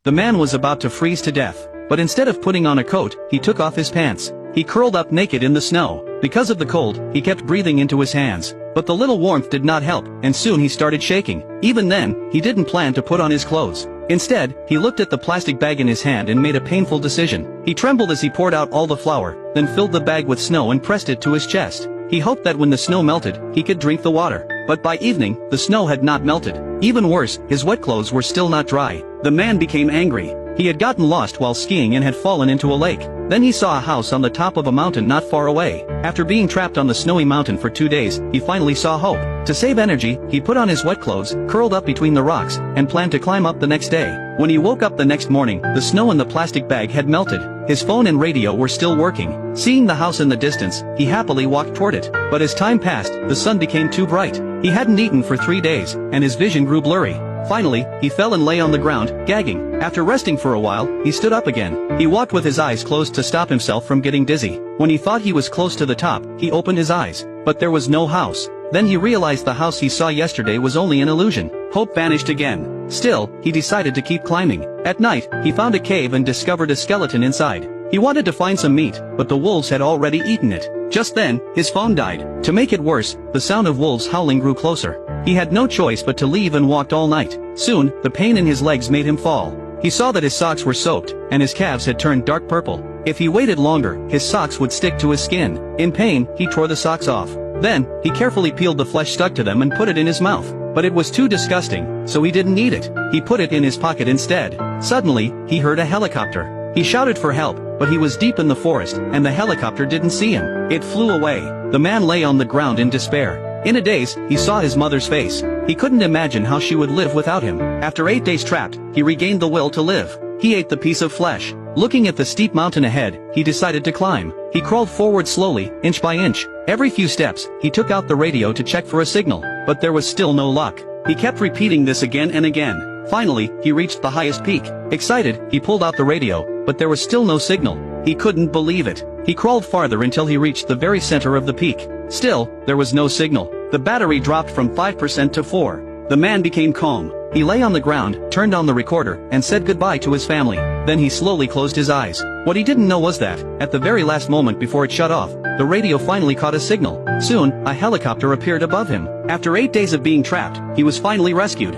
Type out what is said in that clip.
The man was about to freeze to death, but instead of putting on a coat, he took off his pants. He curled up naked in the snow. Because of the cold, he kept breathing into his hands, but the little warmth did not help, and soon he started shaking. Even then, he didn't plan to put on his clothes. Instead, he looked at the plastic bag in his hand and made a painful decision. He trembled as he poured out all the flour, then filled the bag with snow and pressed it to his chest. He hoped that when the snow melted, he could drink the water. But by evening, the snow had not melted. Even worse, his wet clothes were still not dry. The man became angry. He had gotten lost while skiing and had fallen into a lake. Then he saw a house on the top of a mountain not far away. After being trapped on the snowy mountain for 2 days, he finally saw hope. To save energy, he put on his wet clothes, curled up between the rocks, and planned to climb up the next day. When he woke up the next morning, the snow in the plastic bag had melted. His phone and radio were still working. Seeing the house in the distance, he happily walked toward it. But as time passed, the sun became too bright. He hadn't eaten for 3 days, and his vision grew blurry. Finally, he fell and lay on the ground, gagging. After resting for a while, he stood up again. He walked with his eyes closed to stop himself from getting dizzy. When he thought he was close to the top, he opened his eyes. But there was no house. Then he realized the house he saw yesterday was only an illusion. Hope vanished again. Still, he decided to keep climbing. At night, he found a cave and discovered a skeleton inside. He wanted to find some meat, but the wolves had already eaten it. Just then, his phone died. To make it worse, the sound of wolves howling grew closer. He had no choice but to leave and walked all night. Soon, the pain in his legs made him fall. He saw that his socks were soaked, and his calves had turned dark purple. If he waited longer, his socks would stick to his skin. In pain, he tore the socks off. Then, he carefully peeled the flesh stuck to them and put it in his mouth. But it was too disgusting, so he didn't eat it. He put it in his pocket instead. Suddenly, he heard a helicopter. He shouted for help, but he was deep in the forest, and the helicopter didn't see him. It flew away. The man lay on the ground in despair. In a daze, he saw his mother's face. He couldn't imagine how she would live without him. After 8 days trapped, he regained the will to live. He ate the piece of flesh. Looking at the steep mountain ahead, he decided to climb. He crawled forward slowly, inch by inch. Every few steps, he took out the radio to check for a signal, but there was still no luck. He kept repeating this again and again. Finally, he reached the highest peak. Excited, he pulled out the radio, but there was still no signal. He couldn't believe it. He crawled farther until he reached the very center of the peak. Still, there was no signal. The battery dropped from 5% to 4%. The man became calm. He lay on the ground, turned on the recorder, and said goodbye to his family. Then he slowly closed his eyes. What he didn't know was that, at the very last moment before it shut off, the radio finally caught a signal. Soon, a helicopter appeared above him. After 8 days of being trapped, he was finally rescued.